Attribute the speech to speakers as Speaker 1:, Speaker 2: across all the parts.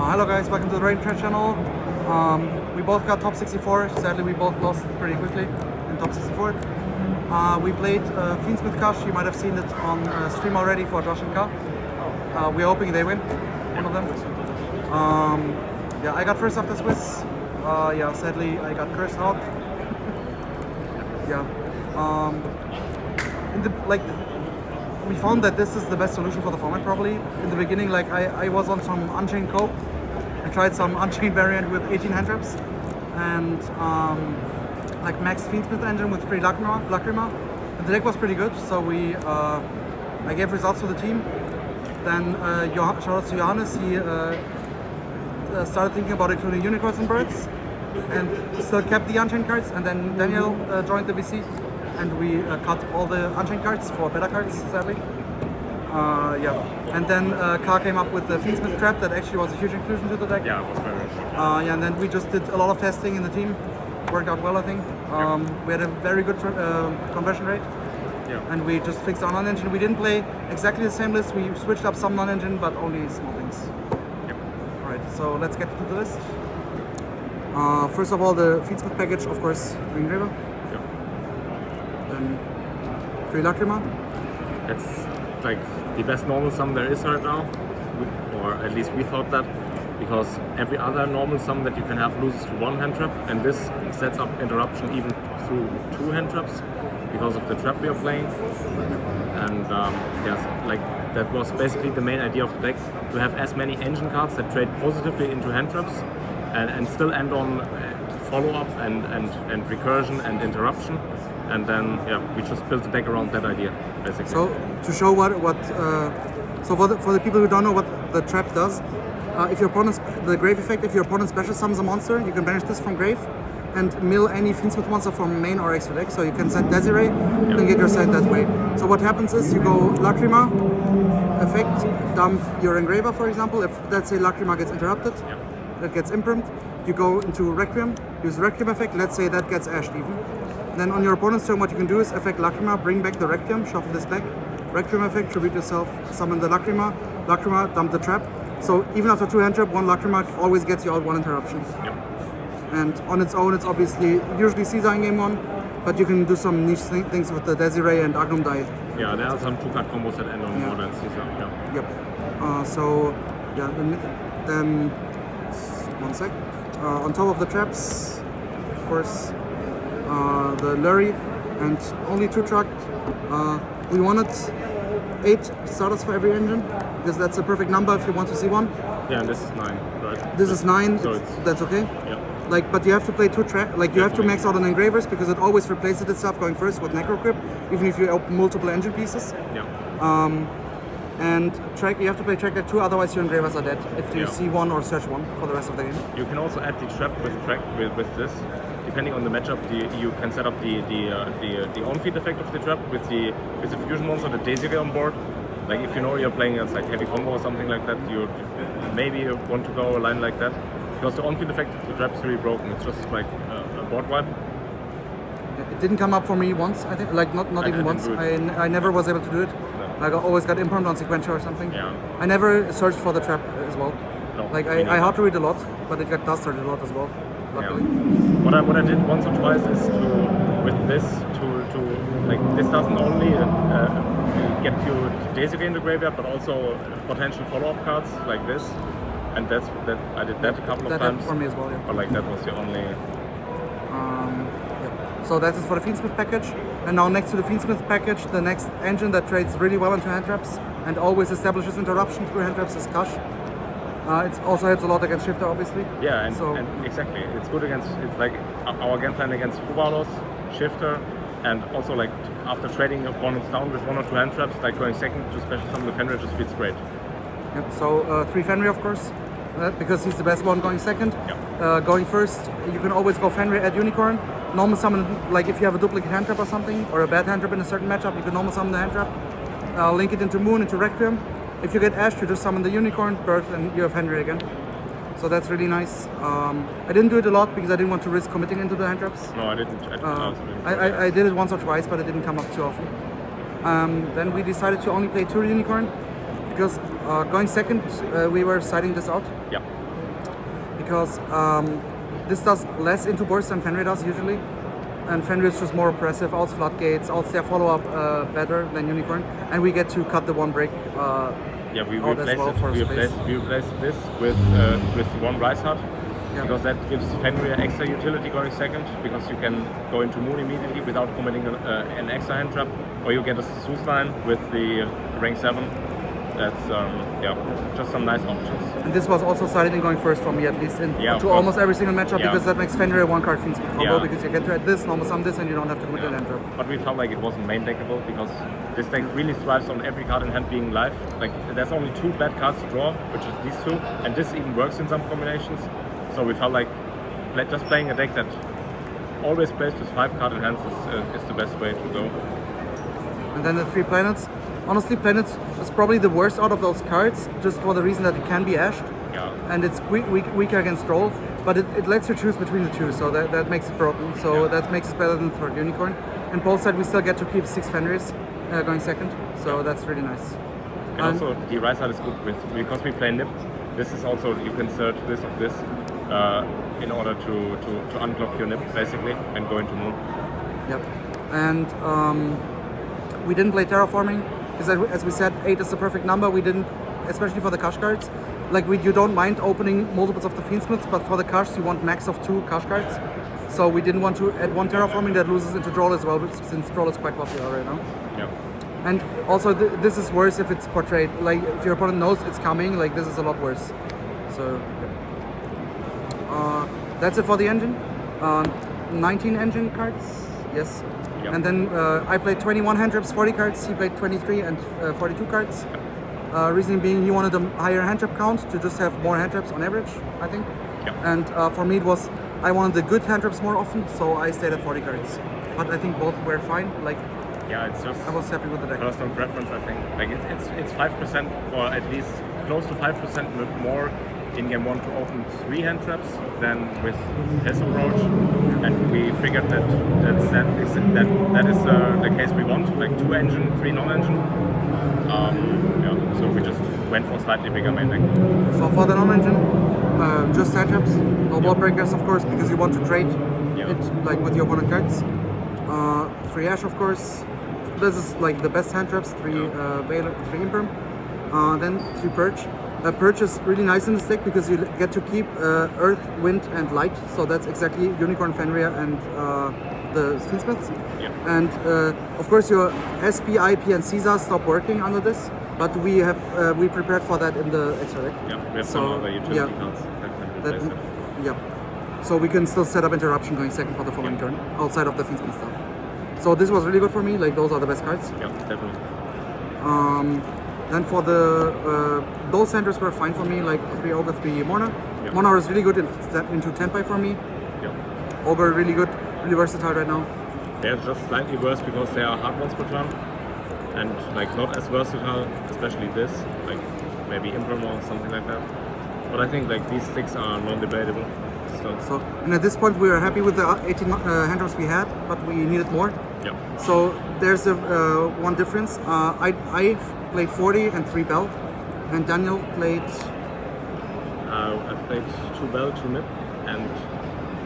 Speaker 1: Hello guys, welcome to the Rain Track channel. We both got top 64. Sadly, we both lost pretty quickly in top 64. We played Fiendsmith Kash. You might have seen it on stream already for Josh and Ka. We're hoping they win, one of them. Yeah, I got first after Swiss. Yeah, sadly I got cursed out. Yeah. We found that this is the best solution for the format probably. In the beginning, like I was on some Unchained Cope. I tried some Unchained variant with 18 hand traps and like max Fiendsmith engine with 3 Lacrima. And the deck was pretty good, so I gave results to the team. Then shout out to Johannes, he started thinking about including unicorns and birds and still kept the Unchained cards. And then Daniel joined the VC. And we cut all the Unchained cards for better cards, sadly. Yeah. And then Ka came up with the Fiendsmith trap that actually was a huge inclusion to the deck.
Speaker 2: Yeah, it was very
Speaker 1: yeah, and then we just did a lot of testing in the team. Worked out well, I think. We had a very good conversion rate.
Speaker 2: Yeah.
Speaker 1: And we just fixed our non-engine. We didn't play exactly the same list. We switched up some non-engine, but only small things.
Speaker 2: Yep.
Speaker 1: Alright, so let's get to the list. First of all, the Fiendsmith package, of course, Green River. 3 Lacrima.
Speaker 2: It's like the best normal sum there is right now, or at least we thought that, because every other normal sum that you can have loses to 1 hand trap, and this sets up interruption even through 2 hand traps because of the trap we are playing. And yes, like that was basically the main idea of the deck, to have as many engine cards that trade positively into hand traps and still end on follow-up and recursion and interruption. And then, yeah, we just built the deck around that idea, basically.
Speaker 1: So, to show so for the people who don't know what the trap does, if your opponent's, the grave effect, if your opponent special summons a monster, you can banish this from grave and mill any Fiendsmith monster from main or extra deck. So you can send Desiree, you can get your side that way. So what happens is you go Lacrima, effect, dump your engraver, for example. If, let's say, Lacrima gets interrupted, that gets imprimed, you go into Requiem, use Requiem effect, let's say that gets ashed even. Then on your opponent's turn, what you can do is effect Lacrima, bring back the Requiem, shuffle this back. Requiem effect, tribute yourself, summon the Lacrima, dump the trap. So even after 2 hand trap, 1 Lacrima always gets you out 1 interruption.
Speaker 2: Yep.
Speaker 1: And on its own, it's obviously usually Caesar in game 1, but you can do some niche things with the Desiree and Agnum die.
Speaker 2: Yeah, there are some 2-card combos that end on more than Caesar. Yeah.
Speaker 1: Yep. So yeah, then 1 sec. On top of the traps, of course, the Lurie and only 2 truck. We wanted 8 starters for every engine because that's a perfect number if you want to see one.
Speaker 2: Yeah, and this is 9, right?
Speaker 1: This is 9,
Speaker 2: so
Speaker 1: that's okay.
Speaker 2: Yeah.
Speaker 1: Like, but you have to play 2 track. Like, you have to max out on engravers because it always replaces itself going first with Necrocrip, even if you open multiple engine pieces.
Speaker 2: Yeah.
Speaker 1: And track, you have to play track at 2, otherwise your engravers are dead if you see 1 or search 1 for the rest of the game.
Speaker 2: You can also add the trap with track with this. Depending on the matchup, you can set up the on-feed effect of the trap with the fusion monster, the Desiree on board. Like if you know you're playing as like heavy combo or something like that, you maybe want to go a line like that. Because the on-feed effect of the trap is really broken. It's just like a board wipe.
Speaker 1: It didn't come up for me once, I think. Like not even once. I never was able to do it.
Speaker 2: No.
Speaker 1: Like I always got impermed on sequential or something.
Speaker 2: Yeah.
Speaker 1: I never searched for the trap as well.
Speaker 2: No,
Speaker 1: like I hard to read a lot, but it got dusted a lot as well. Luckily.
Speaker 2: Yeah. What I did once or twice is with this to like this doesn't only get you Desiree in the graveyard, but also potential follow-up cards like this. And that I did that a couple of times.
Speaker 1: For me as well, yeah.
Speaker 2: But like that was the only.
Speaker 1: Yeah. So that is for the Fiendsmith package. And now next to the Fiendsmith package, the next engine that trades really well into hand traps and always establishes interruption through hand traps is Kash. It also helps a lot against Shifter, obviously.
Speaker 2: Yeah, and exactly. It's good against. It's like our game plan against Fubalos, Shifter, and also like after trading opponents down with 1 or 2 hand traps, like going second to special summon the Fenrir just fits great.
Speaker 1: Yep. So 3 Fenrir, of course, because he's the best one going second.
Speaker 2: Yep.
Speaker 1: Going first, you can always go Fenrir at Unicorn. Normal summon, like if you have a duplicate hand trap or something, or a bad hand trap in a certain matchup, you can normal summon the hand trap. Link it into Moon, into Requiem. If you get Ash, you just summon the Unicorn, Birth, and you have Fenrir again. So that's really nice. I didn't do it a lot because I didn't want to risk committing into the hand traps.
Speaker 2: No, I didn't.
Speaker 1: I did it once or twice, but it didn't come up too often. Then we decided to only play 2 Unicorn because going second, we were siding this out.
Speaker 2: Yeah.
Speaker 1: because this does less into burst than Fenrir does usually. And Fenrir is just more oppressive, outs floodgates, outs their follow-up better than Unicorn. And we get to cut the one break
Speaker 2: Yeah, we
Speaker 1: out as
Speaker 2: replaced
Speaker 1: well
Speaker 2: it.
Speaker 1: for
Speaker 2: We
Speaker 1: space.
Speaker 2: replaced this with one Rise Heart.
Speaker 1: Yeah.
Speaker 2: Because that gives Fenrir extra utility going second, because you can go into Moon immediately without committing an extra hand trap, or you get a Zeus line with the rank 7. That's just some nice options.
Speaker 1: And this was also sided in going first for me, at least in
Speaker 2: Yeah, of
Speaker 1: to
Speaker 2: course.
Speaker 1: almost every single matchup,
Speaker 2: Yeah.
Speaker 1: because that makes Fenrir a one-card Fiendsmith combo,
Speaker 2: Yeah.
Speaker 1: because you get to add this, normal sum this, and you don't have to commit an hand trap.
Speaker 2: But we felt like it wasn't main deckable, because this deck really thrives on every card in hand being live. Like, there's only 2 bad cards to draw, which is these 2, and this even works in some combinations. So we felt like just playing a deck that always plays with 5 card in hands is the best way to go.
Speaker 1: And then the 3 planets. Honestly, planets is probably the worst out of those cards, just for the reason that it can be ashed,
Speaker 2: Yeah.
Speaker 1: and it's weaker against roll, but it lets you choose between the 2, so that makes it broken. So
Speaker 2: Yeah.
Speaker 1: that makes it better than for Unicorn. And both side we still get to keep 6 Fenrirs going second, so that's really nice.
Speaker 2: And also, the right side is good because we play Nip. This is also, you can search this of this in order to unclock your Nip, basically, and go into Moon.
Speaker 1: Yep. And we didn't play terraforming because, as we said, 8 is the perfect number. We didn't, especially for the Kash cards. Like, you don't mind opening multiples of the Fiendsmiths, but for the Kash you want max of 2 Kash cards. So we didn't want to add 1 terraforming that loses into Droll as well, since Droll is quite popular right now.
Speaker 2: Yeah.
Speaker 1: And also, this is worse if it's portrayed. Like, if your opponent knows it's coming, like, this is a lot worse. So that's it for the engine. 19 engine cards, yes.
Speaker 2: Yep.
Speaker 1: And then I played 21 hand traps, 40 cards. He played 23 and 42 cards. Reasoning being, he wanted a higher hand trap count to just have more hand traps on average, I think.
Speaker 2: Yep.
Speaker 1: And for me, it was I wanted the good hand traps more often, so I stayed at 40 cards. But I think both were fine. Like,
Speaker 2: Yeah, it's just
Speaker 1: I was happy with the deck.
Speaker 2: personal preference, I think. Like, it's 5%, or at least close to 5% more in game 1 to open 3 hand traps than with his approach, and we figured that is the case we want, like 2 engine, 3 non-engine. So we just went for slightly bigger main deck.
Speaker 1: So for the non-engine, just hand traps, no ball breakers, of course, because you want to trade it like with your opponent cards. 3 Ash, of course. This is like the best hand traps. 3 Baylor, 3 Imperm. Then 3 Purge. Purge is really nice in this deck because you get to keep Earth, Wind, and Light. So that's exactly Unicorn, Fenrir, and the Fiendsmiths.
Speaker 2: Yeah.
Speaker 1: And of course your SP, IP, and Caesar stop working under this, but we prepared for that in the extra deck.
Speaker 2: Yeah, we have some other utility cards that can replace it.
Speaker 1: Yeah. So we can still set up interruption going second for the following turn, outside of the Fiendsmith stuff. So this was really good for me. Like, those are the best cards.
Speaker 2: Yeah, definitely.
Speaker 1: Then for the those centers were fine for me, like 3 Ogre, 3 Morna.
Speaker 2: Yeah.
Speaker 1: Morna was really good into Tempai for me.
Speaker 2: Yeah.
Speaker 1: Ogre really good, really versatile right now.
Speaker 2: They're just slightly worse because they are hard ones per turn, and like not as versatile, especially this, like maybe Imperm or something like that. But I think like these 6 are non-debatable.
Speaker 1: So, and at this point we were happy with the 18 hand traps we had, but we needed more.
Speaker 2: Yeah.
Speaker 1: So there's one difference. I played 40 and 3 Bell, and Daniel played.
Speaker 2: I've played 2 Bell, 2 Nip, and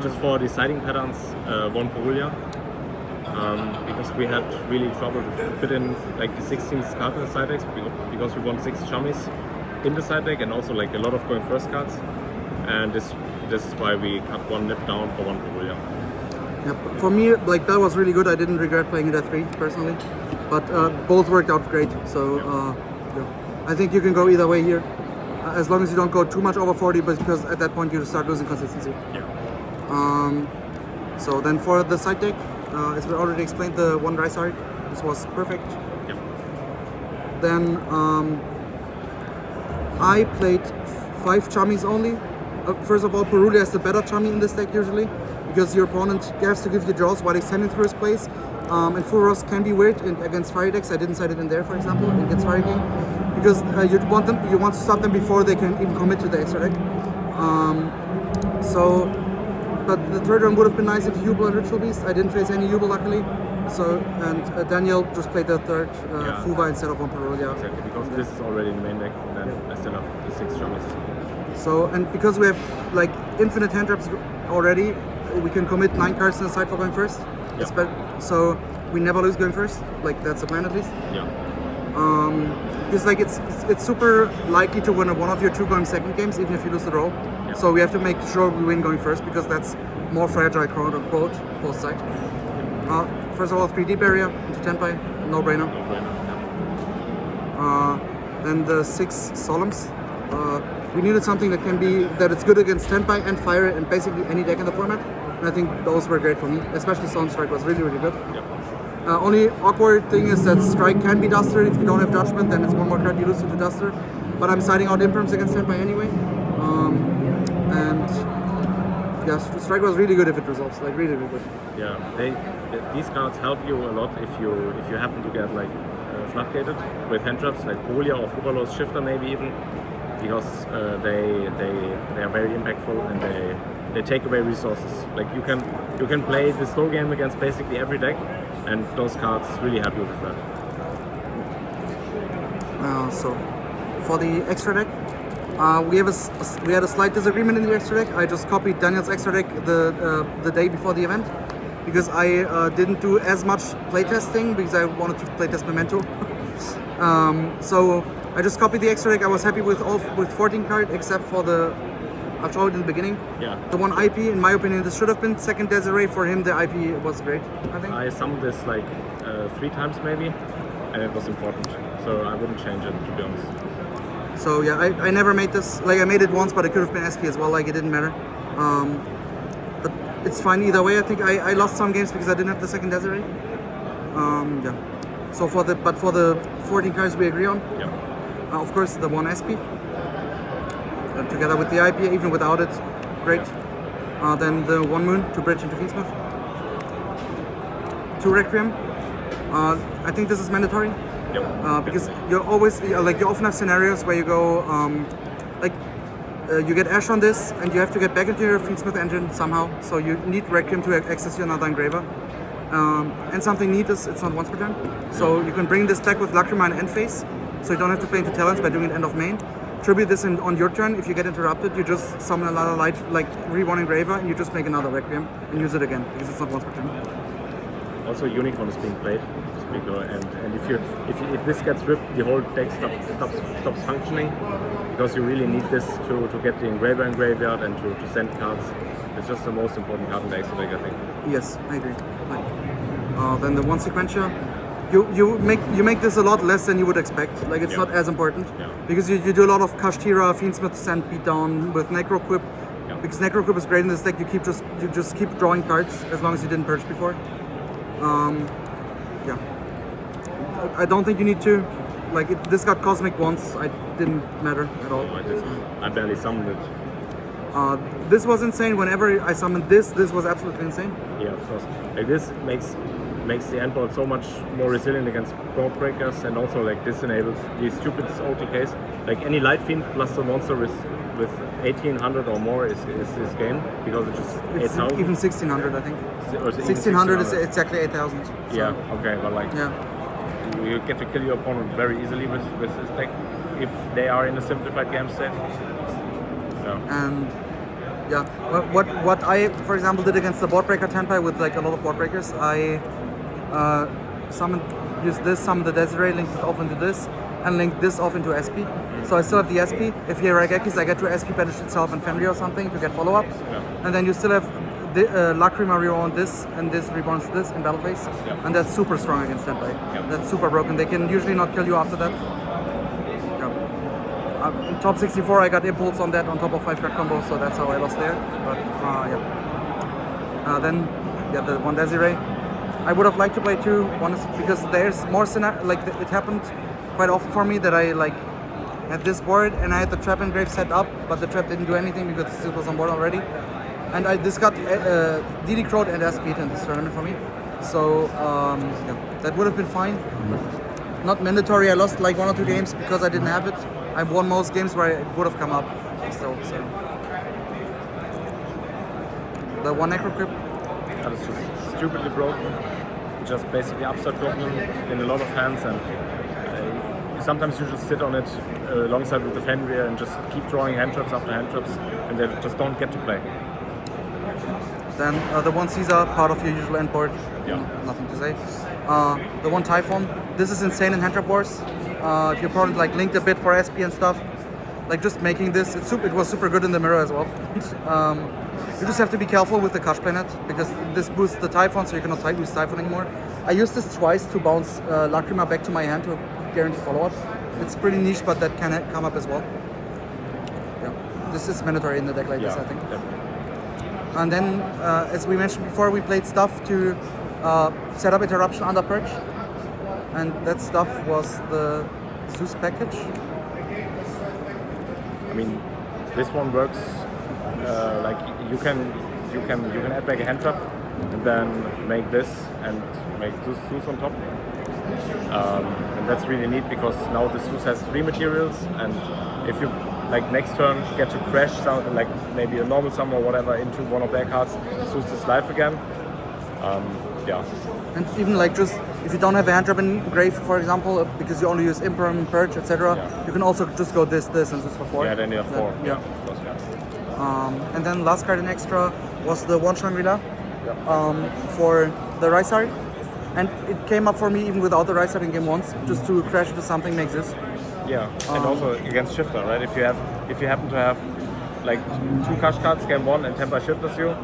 Speaker 2: just for deciding patterns, 1 Perulia. Because we had really trouble to fit in like the 16th card in the side decks, because we want 6 chummies in the side deck, and also like a lot of going first cards. And this is why we cut 1 Nip down for 1 Perulia.
Speaker 1: Yeah, for me, like, Bell was really good. I didn't regret playing it at 3 personally, but both worked out great. So I think you can go either way here, as long as you don't go too much over 40, but because at that point you start losing consistency.
Speaker 2: Yeah.
Speaker 1: So then for the side deck, as we already explained, the 1 Rice Art, this was perfect.
Speaker 2: Yeah.
Speaker 1: Then I played 5 chummies only. First of all, Perulia is the better chummy in this deck usually, because your opponent has to give you draws while extending through his plays. And Furos can be weird against fire decks. I didn't side it in there, for example, against Fire King, because you want to stop them before they can even commit to the extra deck. But the third one would have been nice if Jubel and Ritual Beast. I didn't face any Jubel, luckily. So, and Daniel just played the third Fuva instead of 1 Perulia.
Speaker 2: Exactly, because this is already in the main deck, and then I still have the 6 chummies.
Speaker 1: So, and because we have like infinite hand traps already, we can commit 9 cards in the side for going first.
Speaker 2: Yeah.
Speaker 1: So we never lose going first. Like that's the plan at least.
Speaker 2: Yeah.
Speaker 1: Because like it's super likely to win one of your 2 going second games, even if you lose the roll.
Speaker 2: Yeah.
Speaker 1: So we have to make sure we win going first because that's more fragile, quote unquote, post side. First of all, 3D barrier into Tenpai, no brainer.
Speaker 2: No brainer.
Speaker 1: Then the 6 Solemns. We needed something that it's good against Tenpai and Fire and basically any deck in the format. And I think those were great for me, especially Sound Strike was really, really good.
Speaker 2: Yeah.
Speaker 1: Only awkward thing is that Strike can be Duster. If you don't have Judgment, then it's one more card you lose to Duster. But I'm siding out Imperms against Tenpai anyway. And yeah, Strike was really good if it resolves, like really, really good.
Speaker 2: Yeah, these cards help you a lot if you happen to get like floodgated with hand traps like Bologna or Fugalos Shifter maybe even, because they are very impactful and they take away resources. Like you can play the slow game against basically every deck, and those cards really help you with that.
Speaker 1: So for the extra deck, we had a slight disagreement in the extra deck. I just copied Daniel's extra deck the day before the event because I didn't do as much playtesting because I wanted to playtest Memento. So I just copied the extra deck. I was happy with 14 cards except for I've showed it in the beginning.
Speaker 2: Yeah.
Speaker 1: The one IP, in my opinion, this should have been second Desiree. For him, the IP was great, I think.
Speaker 2: I summoned this like 3 times maybe, and it was important. So I wouldn't change it, to be honest.
Speaker 1: So yeah, I never made this. Like I made it once, but it could have been SP as well. Like it didn't matter. But it's fine either way. I think I lost some games because I didn't have the second Desiree. Yeah. So for the 14 cards we agree on.
Speaker 2: Yeah.
Speaker 1: Of course, the one SP. Together with the IP, even without it, great. Then the 1 Moon to bridge into Fiendsmith. 2 Requiem. I think this is mandatory.
Speaker 2: Yep.
Speaker 1: Because you're always you often have scenarios where you go you get Ash on this and you have to get back into your Fiendsmith engine somehow. So you need Requiem to access your another engraver. And something neat is it's not once per turn. So you can bring this back with Lacrima and End Phase. So you don't have to play into Talents by doing it end of main. Tribute this on your turn. If you get interrupted, you just summon another light, like Reborn Engraver, and you just make another Requiem and use it again because it's not once per turn.
Speaker 2: Also, Unicorn is being played, and if this gets ripped, the whole deck stops functioning because you really need this to get the Engraver in graveyard and to send cards. It's just the most important card in the extra deck, I think.
Speaker 1: Yes, I agree. Then the 1 Sequentia. You make this a lot less than you would expect. Like it's not as important because you do a lot of Kashtira, Fiendsmith, Sand Beatdown with Necroquip.
Speaker 2: Yeah.
Speaker 1: Because Necroquip is great in this deck. You just keep drawing cards as long as you didn't purge before. Yeah. I don't think you need to. This got Cosmic once. It didn't matter at all.
Speaker 2: I barely summoned it.
Speaker 1: This was insane. Whenever I summoned this was absolutely insane.
Speaker 2: Yeah, of course. Like this makes the endboard so much more resilient against board breakers, and also like this enables these stupid OTKs. Like any Light Fiend plus the monster with 1800 or more is this game because it's just 8,000.
Speaker 1: Even 1600, I think. 1600 is exactly 8,000. So.
Speaker 2: Yeah. Okay, but you get to kill your opponent very easily with this deck if they are in a simplified game state. Yeah.
Speaker 1: And yeah, what I, for example, did against the board breaker Tenpai with like a lot of board breakers, I summon the Desiree, link it off into this, and link this off into SP. So I still have the SP. If he Raigekis, I get to SP banish itself and Fenrir or something to get follow up.
Speaker 2: Yeah.
Speaker 1: And then you still have the Lacrima reborn this, and this reborns this in battle phase.
Speaker 2: Yeah.
Speaker 1: And that's super strong against Tenpai.
Speaker 2: Yeah.
Speaker 1: That's super broken. They can usually not kill you after that. In top 64, I got Impulse on that on top of 5 card combo, so that's how I lost there. But then the 1 Desiree. I would have liked to play 2. One is because there's more it happened quite often for me that I had this board and I had the trap engrave set up, but the trap didn't do anything because it was on board already. And this got DD Crowed and SP in this tournament for me. So that would have been fine. Not mandatory. I lost like 1 or 2 games because I didn't have it. I've won most games where it would have come up still. So the 1 Necroquip.
Speaker 2: That is just stupidly broken. Just basically upstart broken in a lot of hands, and sometimes you just sit on it alongside with the fan rear and just keep drawing hand traps after hand traps, and they just don't get to play.
Speaker 1: Then the one Caesar, part of your usual end board.
Speaker 2: Yeah.
Speaker 1: Nothing to say. The one Typhon. This is insane in hand trap wars. If your opponent like linked a bit for SP and stuff, like just making this, it was super good in the mirror as well. You just have to be careful with the Kash planet because this boosts the Typhon, so you cannot use Typhon anymore. I used this twice to bounce Lacrima back to my hand to guarantee follow-ups. It's pretty niche, but that can come up as well. Yeah, this is mandatory in the deck like this, I think.
Speaker 2: Definitely.
Speaker 1: And then, as we mentioned before, we played stuff to set up interruption under perch, and that stuff was the Zeus package.
Speaker 2: I mean, this one works like you can add back a hand trap and then make this and make Zeus on top. And that's really neat because now the Zeus has 3 materials, and if you like next turn get to crash some, like maybe a normal sum or whatever into one of their cards, Zeus is live again. Yeah.
Speaker 1: And even like just if you don't have a hand trap in grave, for example, because you only use Imperm, Purge, etc., you can also just go this, and this for 4.
Speaker 2: Yeah, then you have 4.
Speaker 1: Yeah.
Speaker 2: Of course, yeah.
Speaker 1: And then last card in extra was the one Shangri-La
Speaker 2: Yeah.
Speaker 1: for the Rysard. And it came up for me even without the Rysard in game once, just to crash into something makes this.
Speaker 2: Yeah, and also against Shifter, right? If you happen to have like 2 Kash cards game 1 and Temper Shifters you,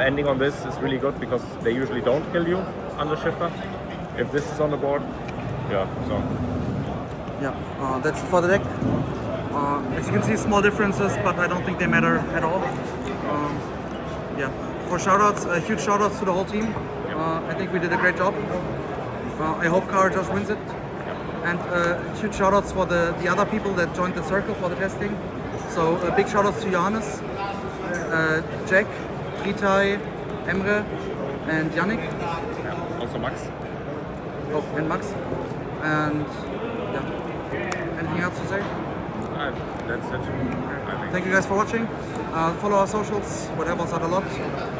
Speaker 2: ending on this is really good because they usually don't kill you under Shifter. If this is on the board, yeah, so.
Speaker 1: Yeah, that's for the deck. As you can see, small differences, but I don't think they matter at all. Yeah, for shoutouts, huge shoutouts to the whole team. I think we did a great job. I hope Car Josh wins it. And huge shoutouts for the other people that joined the circle for the testing. So big shoutouts to Johannes, Jack, Ritai, Emre, and Yannick.
Speaker 2: Yeah, also Max.
Speaker 1: Oh, and Max. And yeah. Anything else to say?
Speaker 2: That's it. I think.
Speaker 1: Thank you guys for watching. Follow our socials, whatever else are a lot,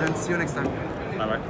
Speaker 1: and see you next time.
Speaker 2: Bye bye.